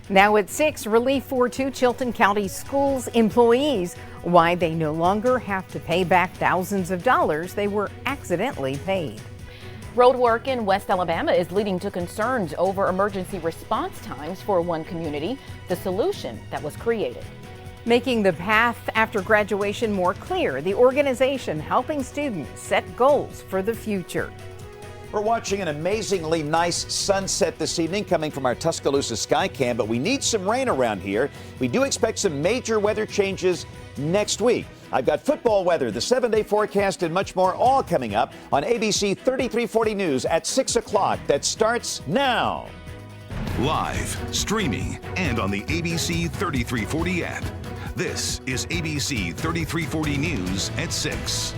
Now at 6, relief for 2 Chilton County Schools employees, why they no longer have to pay back thousands of dollars they were accidentally paid. Road work in West Alabama is leading to concerns over emergency response times for one community, the solution that was created. Making the path after graduation more clear, the organization helping students set goals for the future. We're watching an amazingly nice sunset this evening coming from our Tuscaloosa Skycam, but we need some rain around here. We do expect some major weather changes next week. I've got football weather, the 7-day forecast, and much more all coming up on ABC 3340 News at 6 o'clock. That starts now. Live, streaming, and on the ABC 3340 app. This is ABC 3340 News at 6.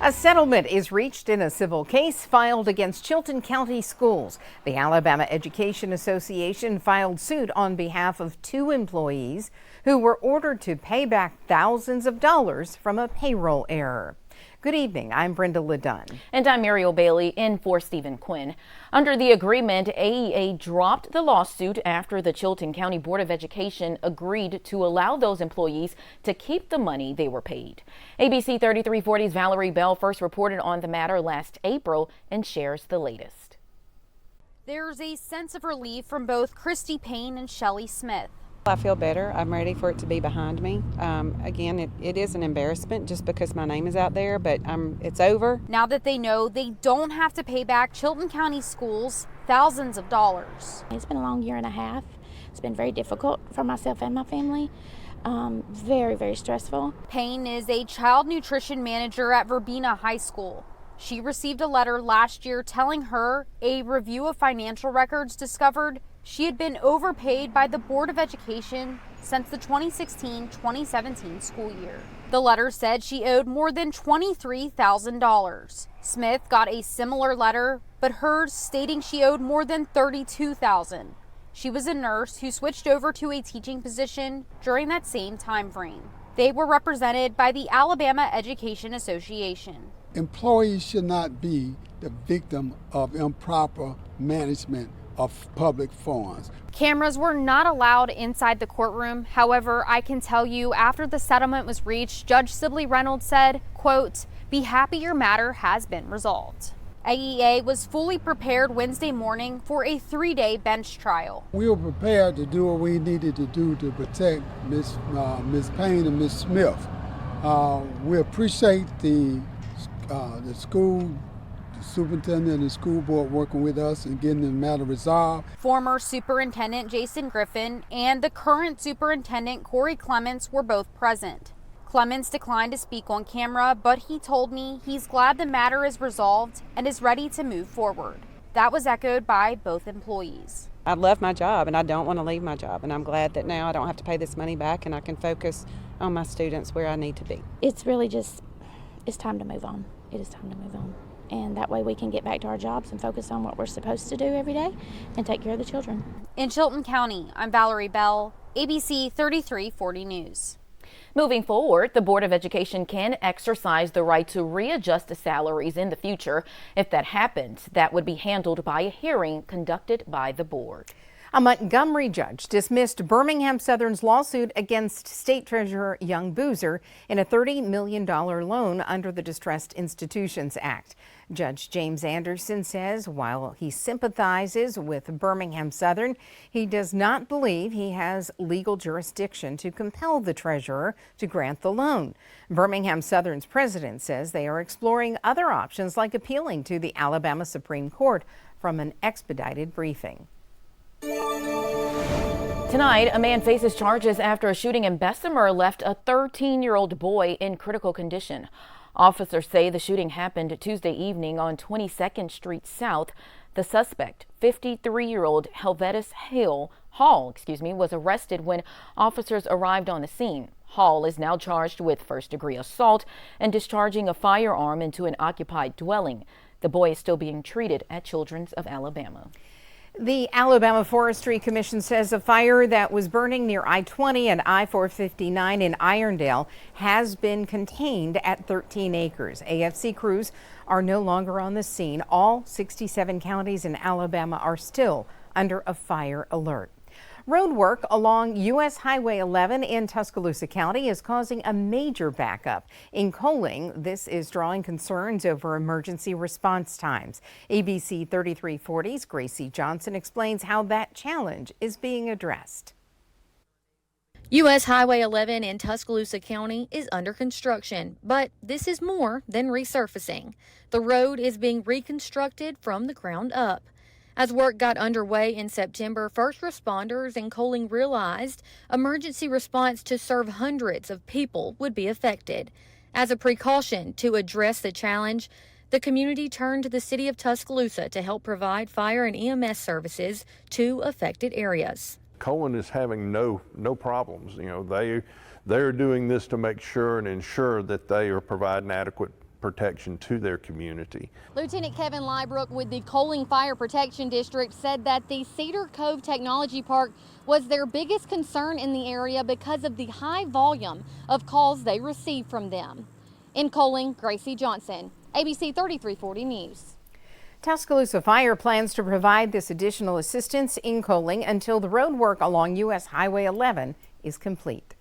A settlement is reached in a civil case filed against Chilton County Schools. The Alabama Education Association filed suit on behalf of 2 employees who were ordered to pay back thousands of dollars from a payroll error. Good evening. I'm Brenda LeDunn. And I'm Muriel Bailey in for Stephen Quinn. Under the agreement, AEA dropped the lawsuit after the Chilton County Board of Education agreed to allow those employees to keep the money they were paid. ABC 3340's Valerie Bell first reported on the matter last April and shares the latest. There's a sense of relief from both Christy Payne and Shelly Smith. I feel better. I'm ready for it to be behind me. Again, it is an embarrassment just because my name is out there, but it's over. Now that they know they don't have to pay back Chilton County Schools thousands of dollars. It's been a long year and a half. It's been very difficult for myself and my family. Very, very stressful. Payne is a child nutrition manager at Verbena High School. She received a letter last year telling her a review of financial records discovered she had been overpaid by the Board of Education since the 2016-2017 school year. The letter said she owed more than $23,000. Smith got a similar letter, but hers stating she owed more than $32,000. She was a nurse who switched over to a teaching position during that same time frame. They were represented by the Alabama Education Association. Employees should not be the victim of improper management of public funds. Cameras were not allowed inside the courtroom. However, I can tell you after the settlement was reached, Judge Sibley Reynolds said, quote, "Be happy your matter has been resolved." AEA was fully prepared Wednesday morning for a 3-day bench trial. We were prepared to do what we needed to do to protect Ms. Payne and Ms. Smith. We appreciate the school superintendent and the school board working with us and getting the matter resolved. Former Superintendent Jason Griffin and the current Superintendent Corey Clements were both present. Clements declined to speak on camera, but he told me he's glad the matter is resolved and is ready to move forward. That was echoed by both employees. I love my job and I don't want to leave my job, and I'm glad that now I don't have to pay this money back and I can focus on my students where I need to be. It's really just, it's time to move on. It is time to move on. And that way we can get back to our jobs and focus on what we're supposed to do every day and take care of the children. In Chilton County, I'm Valerie Bell, ABC 3340 News. Moving forward, the Board of Education can exercise the right to readjust the salaries in the future. If that happens, that would be handled by a hearing conducted by the board. A Montgomery judge dismissed Birmingham Southern's lawsuit against State Treasurer Young Boozer in a $30 million loan under the Distressed Institutions Act. Judge James Anderson says while he sympathizes with Birmingham Southern, he does not believe he has legal jurisdiction to compel the treasurer to grant the loan. Birmingham Southern's president says they are exploring other options like appealing to the Alabama Supreme Court from an expedited briefing. Tonight, a man faces charges after a shooting in Bessemer left a 13-year-old boy in critical condition. Officers say the shooting happened Tuesday evening on 22nd Street South. The suspect, 53-year-old Helvetus Hall, was arrested when officers arrived on the scene. Hall is now charged with first-degree assault and discharging a firearm into an occupied dwelling. The boy is still being treated at Children's of Alabama. The Alabama Forestry Commission says a fire that was burning near I-20 and I-459 in Irondale has been contained at 13 acres. AFC crews are no longer on the scene. All 67 counties in Alabama are still under a fire alert. Road work along U.S. Highway 11 in Tuscaloosa County is causing a major backup. In Coaling, this is drawing concerns over emergency response times. ABC 3340's Gracie Johnson explains how that challenge is being addressed. U.S. Highway 11 in Tuscaloosa County is under construction, but this is more than resurfacing. The road is being reconstructed from the ground up. As work got underway in September, first responders in Coaling realized emergency response to serve hundreds of people would be affected. As a precaution to address the challenge, the community turned to the city of Tuscaloosa to help provide fire and EMS services to affected areas. Coaling is having no problems. You know, they're doing this to make sure and ensure that they are providing adequate protection to their community. Lieutenant Kevin Liebrook with the Coaling Fire Protection District said that the Cedar Cove Technology Park was their biggest concern in the area because of the high volume of calls they received from them. In Coaling, Gracie Johnson, ABC 3340 News. Tuscaloosa Fire plans to provide this additional assistance in Coaling until the road work along U.S. Highway 11 is complete.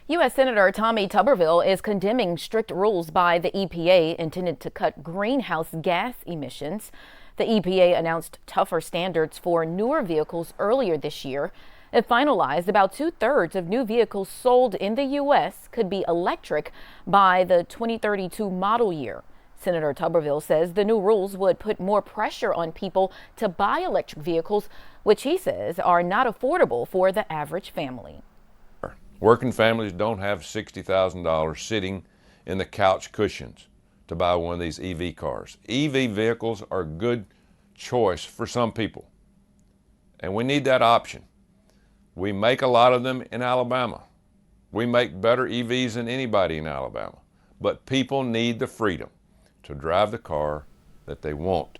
U.S. Senator Tommy Tuberville is condemning strict rules by the EPA intended to cut greenhouse gas emissions. The EPA announced tougher standards for newer vehicles earlier this year. It finalized about 2/3 of new vehicles sold in the U.S. could be electric by the 2032 model year. Senator Tuberville says the new rules would put more pressure on people to buy electric vehicles, which he says are not affordable for the average family. Working families don't have $60,000 sitting in the couch cushions to buy one of these EV cars. EV vehicles are a good choice for some people, and we need that option. We make a lot of them in Alabama. We make better EVs than anybody in Alabama, but people need the freedom to drive the car that they want.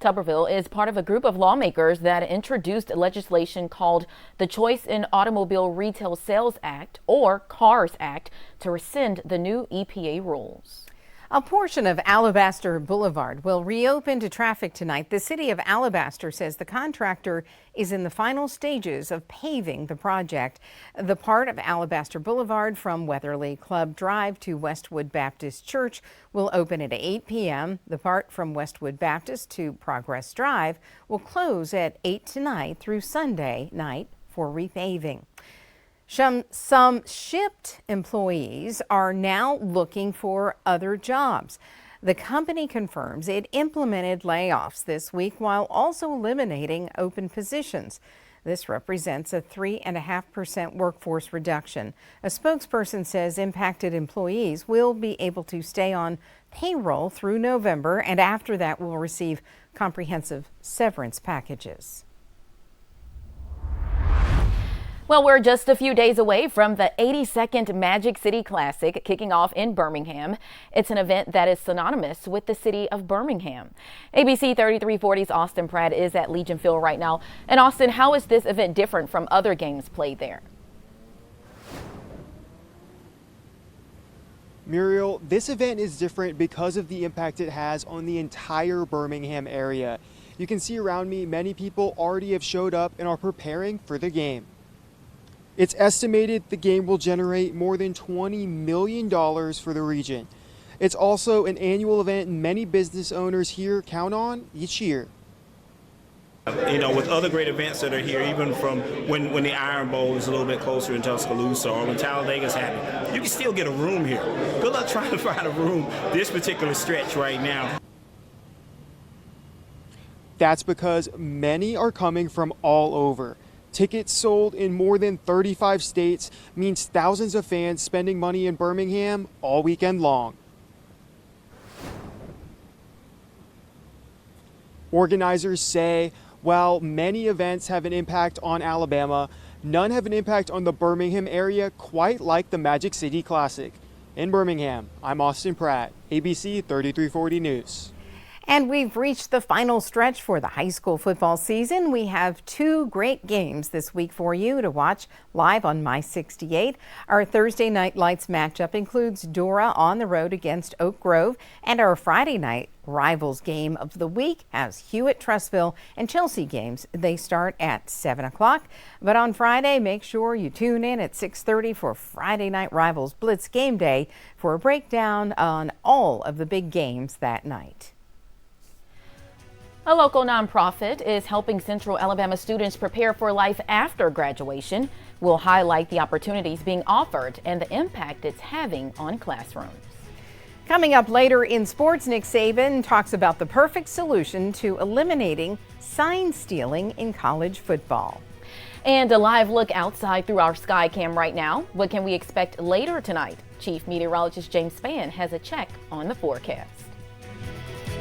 Tuberville is part of a group of lawmakers that introduced legislation called the Choice in Automobile Retail Sales Act, or CARS Act, to rescind the new EPA rules. A portion of Alabaster Boulevard will reopen to traffic tonight. The city of Alabaster says the contractor is in the final stages of paving the project. The part of Alabaster Boulevard from Weatherly Club Drive to Westwood Baptist Church will open at 8 p.m. The part from Westwood Baptist to Progress Drive will close at 8 tonight through Sunday night for repaving. Some Shipt employees are now looking for other jobs. The company confirms it implemented layoffs this week while also eliminating open positions. This represents a 3.5% workforce reduction. A spokesperson says impacted employees will be able to stay on payroll through November, and after that will receive comprehensive severance packages. Well, we're just a few days away from the 82nd Magic City Classic kicking off in Birmingham. It's an event that is synonymous with the city of Birmingham. ABC 3340's Austin Pratt is at Legion Field right now. And Austin, how is this event different from other games played there? Muriel, this event is different because of the impact it has on the entire Birmingham area. You can see around me, many people already have showed up and are preparing for the game. It's estimated the game will generate more than $20 million for the region. It's also an annual event many business owners here count on each year. You know, with other great events that are here, even from when the Iron Bowl is a little bit closer in Tuscaloosa or when Talladega's happening, you can still get a room here. Good luck trying to find a room this particular stretch right now. That's because many are coming from all over. Tickets sold in more than 35 states means thousands of fans spending money in Birmingham all weekend long. Organizers say while many events have an impact on Alabama, none have an impact on the Birmingham area quite like the Magic City Classic. In Birmingham, I'm Austin Pratt, ABC 3340 News. And we've reached the final stretch for the high school football season. We have 2 great games this week for you to watch live on My 68. Our Thursday night lights matchup includes Dora on the road against Oak Grove, and our Friday night rivals game of the week has Hewitt, Trussville, and Chelsea games. They start at 7 o'clock. But on Friday, make sure you tune in at 6:30 for Friday Night Rivals Blitz Game Day for a breakdown on all of the big games that night. A local nonprofit is helping Central Alabama students prepare for life after graduation. We'll highlight the opportunities being offered and the impact it's having on classrooms. Coming up later in sports, Nick Saban talks about the perfect solution to eliminating sign stealing in college football. And a live look outside through our sky cam right now. What can we expect later tonight? Chief Meteorologist James Spann has a check on the forecast.